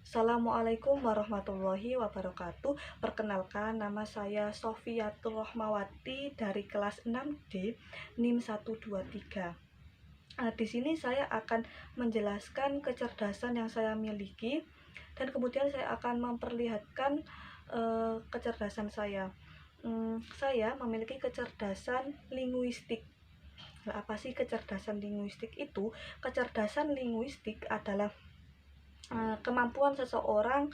Assalamualaikum warahmatullahi wabarakatuh. Perkenalkan, nama saya Sofiatul Rohmawati dari kelas 6D NIM 123. Di sini saya akan menjelaskan kecerdasan yang saya miliki dan kemudian saya akan memperlihatkan kecerdasan saya. Saya memiliki kecerdasan linguistik. Apa sih kecerdasan linguistik itu? Kecerdasan linguistik adalah kemampuan seseorang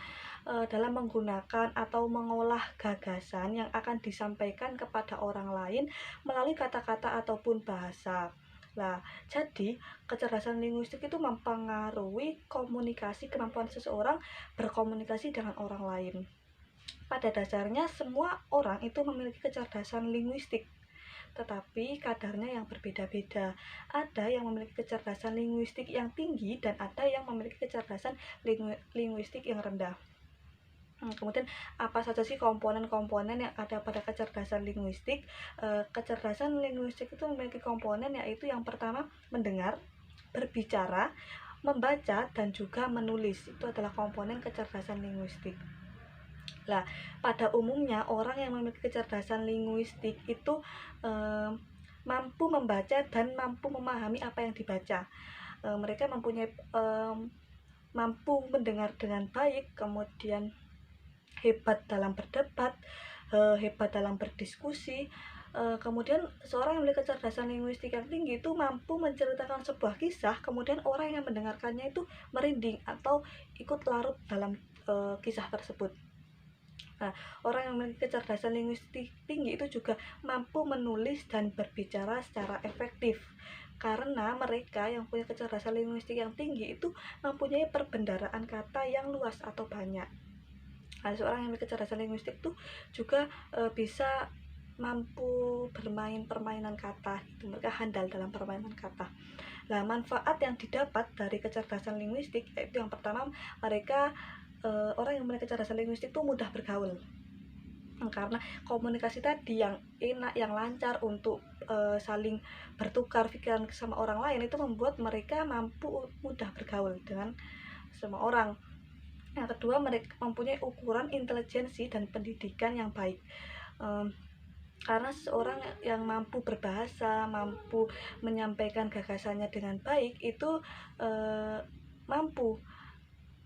dalam menggunakan atau mengolah gagasan yang akan disampaikan kepada orang lain melalui kata-kata ataupun bahasa. Nah, jadi kecerdasan linguistik itu mempengaruhi kemampuan seseorang berkomunikasi dengan orang lain. Pada dasarnya semua orang itu memiliki kecerdasan linguistik, tetapi kadarnya yang berbeda-beda. Ada yang memiliki kecerdasan linguistik yang tinggi dan ada yang memiliki kecerdasan linguistik yang rendah. Kemudian apa saja sih komponen-komponen yang ada pada kecerdasan linguistik? Kecerdasan linguistik itu memiliki komponen, yaitu yang pertama mendengar, berbicara, membaca, dan juga menulis. Itu adalah komponen kecerdasan linguistik. Nah, pada umumnya orang yang memiliki kecerdasan linguistik itu mampu membaca dan mampu memahami apa yang dibaca. Mereka mempunyai mampu mendengar dengan baik, kemudian hebat dalam berdebat, hebat dalam berdiskusi. Kemudian seorang yang memiliki kecerdasan linguistik yang tinggi itu mampu menceritakan sebuah kisah, kemudian orang yang mendengarkannya itu merinding atau ikut larut dalam kisah tersebut. Nah, orang yang memiliki kecerdasan linguistik tinggi itu juga mampu menulis dan berbicara secara efektif, karena mereka yang punya kecerdasan linguistik yang tinggi itu mempunyai perbendaharaan kata yang luas atau banyak. Nah, seorang yang memiliki kecerdasan linguistik itu juga bisa mampu bermain permainan kata, gitu. Mereka handal dalam permainan kata. Nah, manfaat yang didapat dari kecerdasan linguistik yaitu yang pertama, orang yang memiliki kecerdasan linguistik itu mudah bergaul, karena komunikasi tadi yang enak, yang lancar untuk saling bertukar pikiran sama orang lain itu membuat mereka mampu mudah bergaul dengan semua orang. Yang kedua, mereka mempunyai ukuran intelijensi dan pendidikan yang baik, karena seorang yang mampu berbahasa, mampu menyampaikan gagasannya dengan baik itu mampu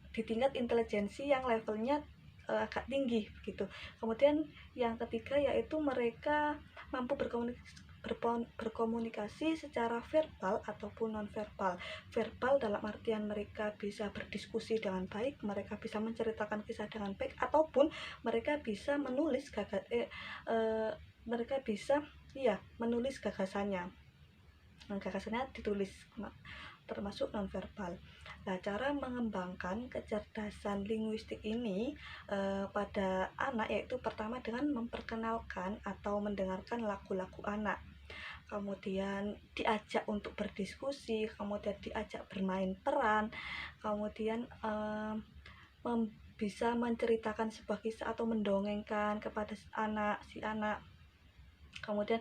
di tingkat intelijensi yang levelnya agak tinggi begitu. Kemudian yang ketiga yaitu mereka mampu berkomunikasi secara verbal ataupun nonverbal. Verbal dalam artian mereka bisa berdiskusi dengan baik, mereka bisa menceritakan kisah dengan baik, ataupun mereka bisa menulis menulis gagasannya. Gagasannya ditulis, termasuk nonverbal. Nah, cara mengembangkan kecerdasan linguistik ini pada anak yaitu pertama dengan memperkenalkan atau mendengarkan lagu-lagu anak, kemudian diajak untuk berdiskusi, kemudian diajak bermain peran, kemudian bisa menceritakan sebuah kisah atau mendongengkan kepada si anak. Kemudian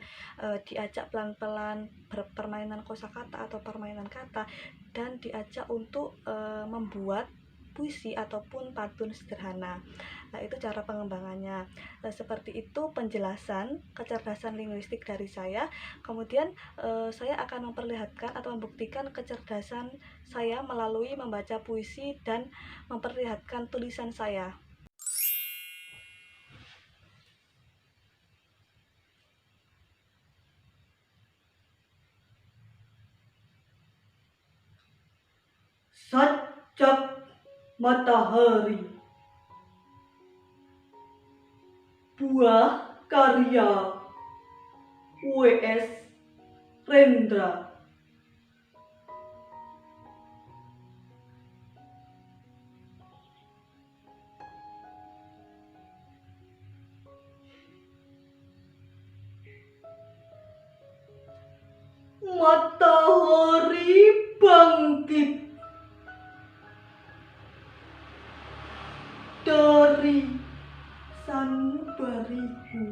diajak pelan-pelan permainan kosakata atau permainan kata, dan diajak untuk membuat puisi ataupun pantun sederhana. Nah, itu cara pengembangannya. Seperti itu penjelasan kecerdasan linguistik dari saya. Kemudian saya akan memperlihatkan atau membuktikan kecerdasan saya melalui membaca puisi dan memperlihatkan tulisan saya. Sajak Matahari, buah karya W.S. Rendra. Matahari bangkit dari sanubariku,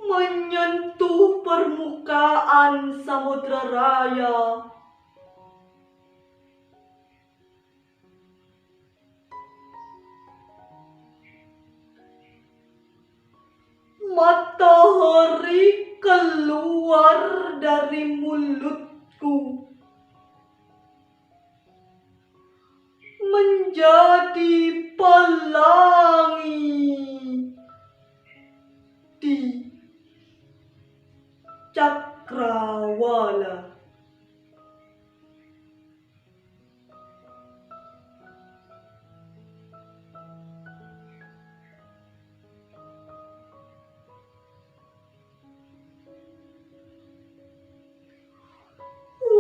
menyentuh permukaan samudra raya. Matahari keluar dari mulutku menjadi pelangi di cakrawala.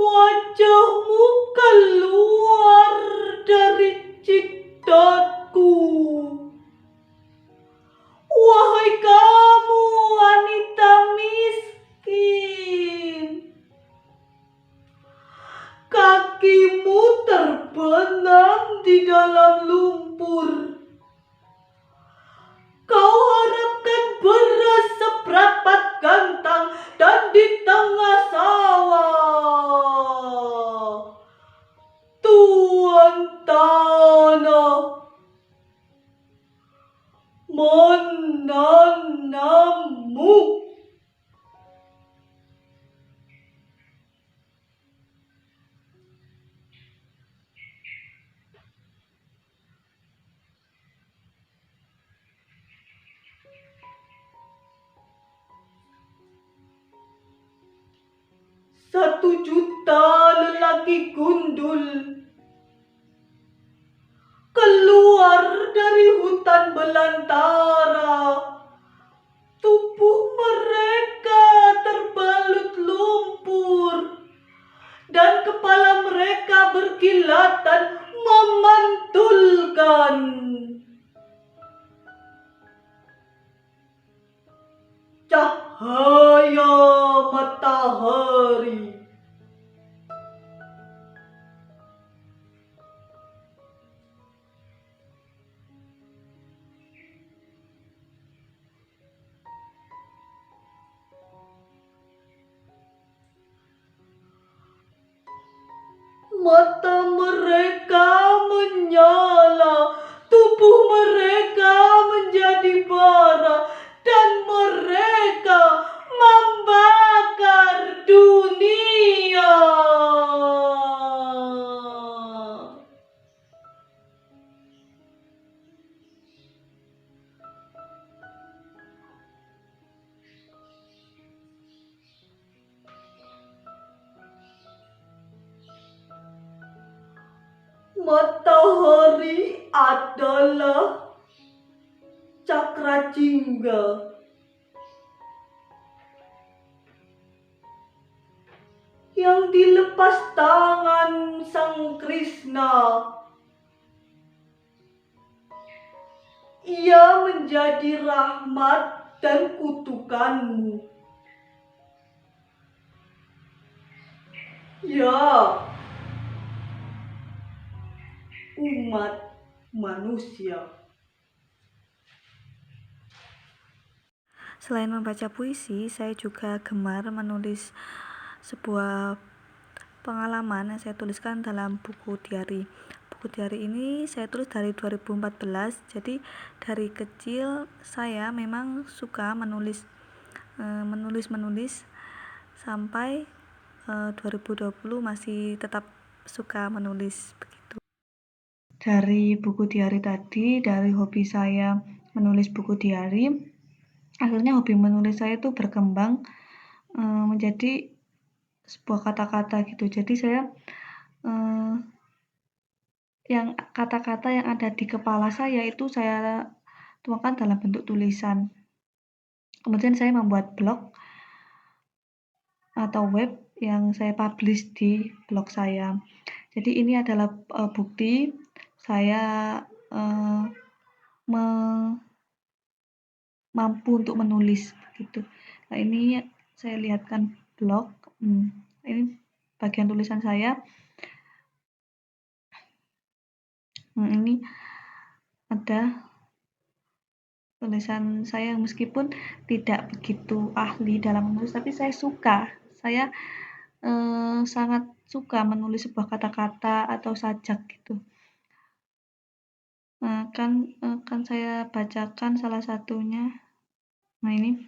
Wajahmu keluar dari jidatku. Wahai kamu wanita miskin, kakimu terbenam di dalam lumpur. Kau harapkan beras seperapat gantang dan di tengah sawah. Tuan tanah menanammu. Satu juta lelaki gundul keluar dari hutan belantara. Tubuh mereka terbalut lumpur dan kepala mereka berkilatan memantulkan. Cahaya matahari. Mata mereka menyala, tubuh mereka menjadi bara, dan mereka membakar dunia. Matahari adalah cakra jingga. Yang dilepas tangan Sang Krishna. Ia menjadi rahmat dan kutukanmu. Ya, umat manusia. Selain membaca puisi, saya juga gemar menulis sebuah pengalaman yang saya tuliskan dalam buku diari. Buku diari ini saya tulis dari 2014. Jadi dari kecil saya memang suka menulis sampai 2020 masih tetap suka menulis begitu. Dari buku diari tadi, dari hobi saya menulis buku diari, akhirnya hobi menulis saya itu berkembang menjadi sebuah kata-kata gitu. Jadi saya yang kata-kata yang ada di kepala saya itu saya tuangkan dalam bentuk tulisan. Kemudian saya membuat blog atau web yang saya publish di blog saya. Jadi ini adalah bukti saya mampu untuk menulis begitu. Nah, ini saya lihatkan blog. Ini bagian tulisan saya. Ini ada tulisan saya meskipun tidak begitu ahli dalam menulis, tapi saya suka. Saya sangat suka menulis sebuah kata-kata atau sajak gitu. Kan saya bacakan salah satunya. Nah, ini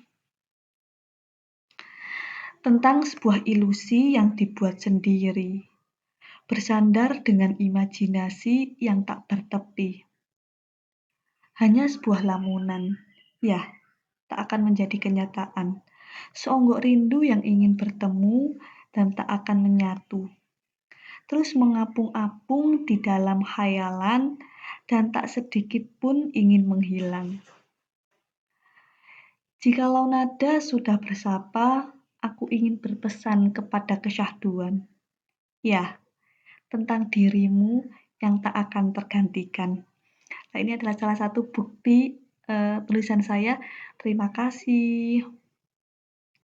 tentang sebuah ilusi yang dibuat sendiri, bersandar dengan imajinasi yang tak bertepi. Hanya sebuah lamunan, ya, tak akan menjadi kenyataan. Seonggok rindu yang ingin bertemu dan tak akan menyatu. Terus mengapung-apung di dalam khayalan dan tak sedikit pun ingin menghilang. Jikalau nada sudah bersapa, aku ingin berpesan kepada kesyahduan. Ya, tentang dirimu yang tak akan tergantikan. Nah, ini adalah salah satu bukti tulisan saya. Terima kasih.